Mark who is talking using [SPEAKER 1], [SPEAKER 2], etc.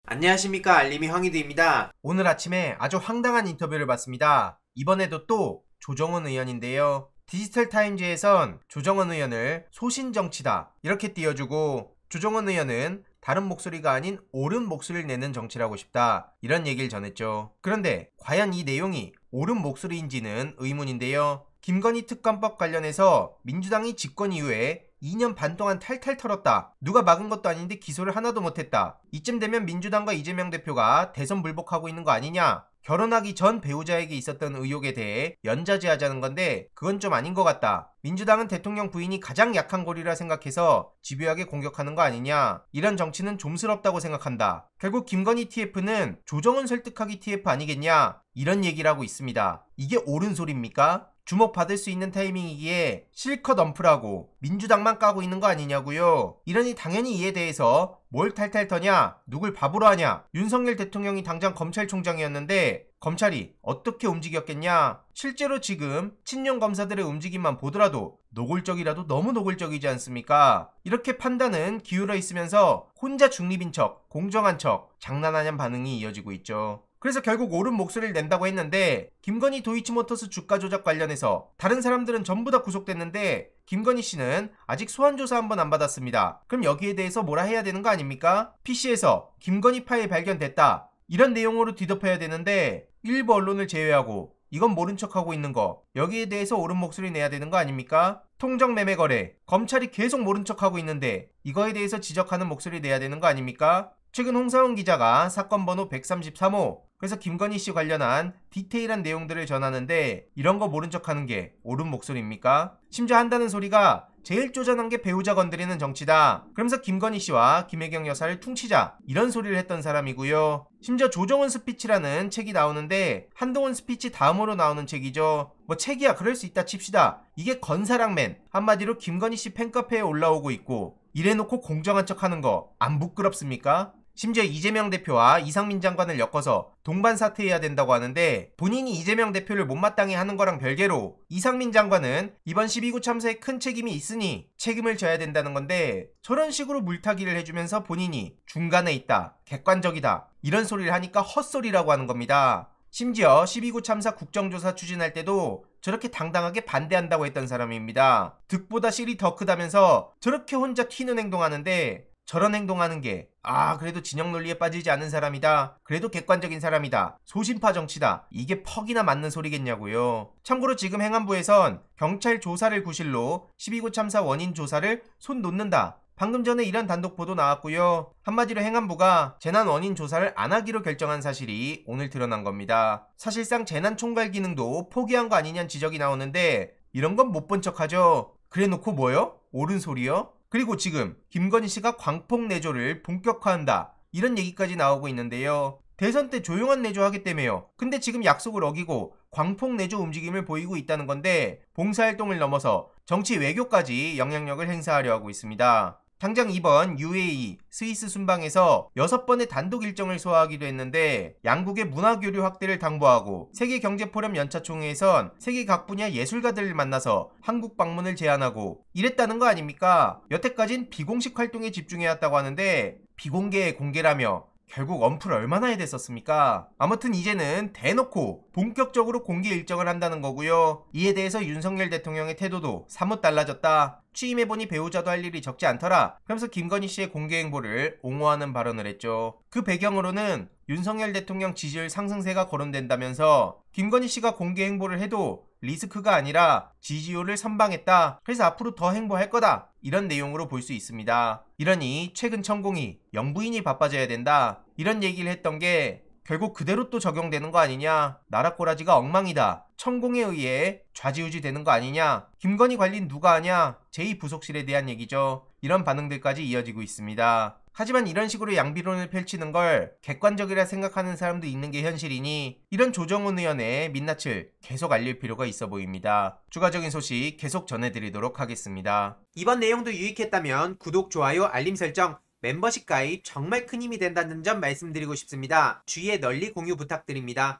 [SPEAKER 1] 안녕하십니까, 알림이 황희두입니다.
[SPEAKER 2] 오늘 아침에 아주 황당한 인터뷰를 봤습니다. 이번에도 또 조정원 의원인데요. 디지털타임즈에선 조정원 의원을 소신정치다 이렇게 띄워주고, 조정원 의원은 다른 목소리가 아닌 옳은 목소리를 내는 정치를 하고 싶다 이런 얘기를 전했죠. 그런데 과연 이 내용이 옳은 목소리인지는 의문인데요. 김건희 특검법 관련해서 민주당이 집권 이후에 2년 반 동안 탈탈 털었다. 누가 막은 것도 아닌데 기소를 하나도 못했다. 이쯤 되면 민주당과 이재명 대표가 대선 불복하고 있는 거 아니냐? 결혼하기 전 배우자에게 있었던 의혹에 대해 연좌제하자는 건데 그건 좀 아닌 것 같다. 민주당은 대통령 부인이 가장 약한 고리라 생각해서 집요하게 공격하는 거 아니냐. 이런 정치는 좀스럽다고 생각한다. 결국 김건희 TF는 조정은 설득하기 TF 아니겠냐. 이런 얘기를 하고 있습니다. 이게 옳은 소리입니까? 주목받을 수 있는 타이밍이기에 실컷 엄프라고 민주당만 까고 있는 거 아니냐고요. 이러니 당연히 이에 대해서 뭘 탈탈 터냐, 누굴 바보로 하냐. 윤석열 대통령이 당장 검찰총장이었는데 검찰이 어떻게 움직였겠냐. 실제로 지금 친윤 검사들의 움직임만 보더라도 노골적이라도 너무 노골적이지 않습니까? 이렇게 판단은 기울어 있으면서 혼자 중립인 척, 공정한 척, 장난하는 반응이 이어지고 있죠. 그래서 결국 옳은 목소리를 낸다고 했는데, 김건희 도이치모터스 주가 조작 관련해서 다른 사람들은 전부 다 구속됐는데 김건희 씨는 아직 소환조사 한 번 안 받았습니다. 그럼 여기에 대해서 뭐라 해야 되는 거 아닙니까? PC에서 김건희 파일 발견됐다 이런 내용으로 뒤덮어야 되는데 일부 언론을 제외하고 이건 모른 척하고 있는 거, 여기에 대해서 옳은 목소리 내야 되는 거 아닙니까? 통정매매 거래, 검찰이 계속 모른 척하고 있는데 이거에 대해서 지적하는 목소리 내야 되는 거 아닙니까? 최근 홍사훈 기자가 사건 번호 133호, 그래서 김건희 씨 관련한 디테일한 내용들을 전하는데 이런 거 모른 척하는 게 옳은 목소리입니까? 심지어 한다는 소리가 제일 쪼잔한 게 배우자 건드리는 정치다. 그러면서 김건희 씨와 김혜경 여사를 퉁치자 이런 소리를 했던 사람이고요. 심지어 조정은 스피치라는 책이 나오는데 한동훈 스피치 다음으로 나오는 책이죠. 뭐 책이야 그럴 수 있다 칩시다. 이게 건사랑맨, 한마디로 김건희 씨 팬카페에 올라오고 있고 이래놓고 공정한 척하는 거 안 부끄럽습니까? 심지어 이재명 대표와 이상민 장관을 엮어서 동반 사퇴해야 된다고 하는데, 본인이 이재명 대표를 못마땅해 하는 거랑 별개로 이상민 장관은 이번 12구 참사에 큰 책임이 있으니 책임을 져야 된다는 건데, 저런 식으로 물타기를 해주면서 본인이 중간에 있다, 객관적이다 이런 소리를 하니까 헛소리라고 하는 겁니다. 심지어 12구 참사 국정조사 추진할 때도 저렇게 당당하게 반대한다고 했던 사람입니다. 득보다 실이 더 크다면서 저렇게 혼자 튀는 행동하는데, 저런 행동하는 게 그래도 진영 논리에 빠지지 않은 사람이다, 그래도 객관적인 사람이다, 소신파 정치다, 이게 퍽이나 맞는 소리겠냐고요. 참고로 지금 행안부에선 경찰 조사를 구실로 12구 참사 원인 조사를 손 놓는다, 방금 전에 이런 단독 보도 나왔고요. 한마디로 행안부가 재난 원인 조사를 안 하기로 결정한 사실이 오늘 드러난 겁니다. 사실상 재난 총괄 기능도 포기한 거 아니냐는 지적이 나오는데 이런 건 못 본 척하죠. 그래놓고 뭐요? 옳은 소리요? 그리고 지금 김건희 씨가 광폭 내조를 본격화한다 이런 얘기까지 나오고 있는데요. 대선 때 조용한 내조 하겠다며요. 근데 지금 약속을 어기고 광폭 내조 움직임을 보이고 있다는 건데, 봉사활동을 넘어서 정치 외교까지 영향력을 행사하려 하고 있습니다. 당장 이번 UAE, 스위스 순방에서 6번의 단독 일정을 소화하기도 했는데, 양국의 문화교류 확대를 당부하고 세계경제포럼 연차총회에선 세계 각 분야 예술가들을 만나서 한국 방문을 제안하고 이랬다는 거 아닙니까? 여태까진 비공식 활동에 집중해왔다고 하는데 비공개의 공개라며 결국 언플을 얼마나 해야 됐었습니까? 아무튼 이제는 대놓고 본격적으로 공개 일정을 한다는 거고요. 이에 대해서 윤석열 대통령의 태도도 사뭇 달라졌다. 취임해보니 배우자도 할 일이 적지 않더라, 그러면서 김건희 씨의 공개 행보를 옹호하는 발언을 했죠. 그 배경으로는 윤석열 대통령 지지율 상승세가 거론된다면서 김건희 씨가 공개 행보를 해도 리스크가 아니라 지지율을 선방했다, 그래서 앞으로 더 행보할 거다 이런 내용으로 볼 수 있습니다. 이러니 최근 천공이 영부인이 바빠져야 된다 이런 얘기를 했던 게 결국 그대로 또 적용되는 거 아니냐, 나라 꼬라지가 엉망이다, 천공에 의해 좌지우지 되는 거 아니냐, 김건희 관리는 누가 하냐, 제2부속실에 대한 얘기죠. 이런 반응들까지 이어지고 있습니다. 하지만 이런 식으로 양비론을 펼치는 걸 객관적이라 생각하는 사람도 있는 게 현실이니 이런 조정훈 의원의 민낯을 계속 알릴 필요가 있어 보입니다. 추가적인 소식 계속 전해드리도록 하겠습니다.
[SPEAKER 1] 이번 내용도 유익했다면 구독, 좋아요, 알림 설정, 멤버십 가입 정말 큰 힘이 된다는 점 말씀드리고 싶습니다. 주위에 널리 공유 부탁드립니다.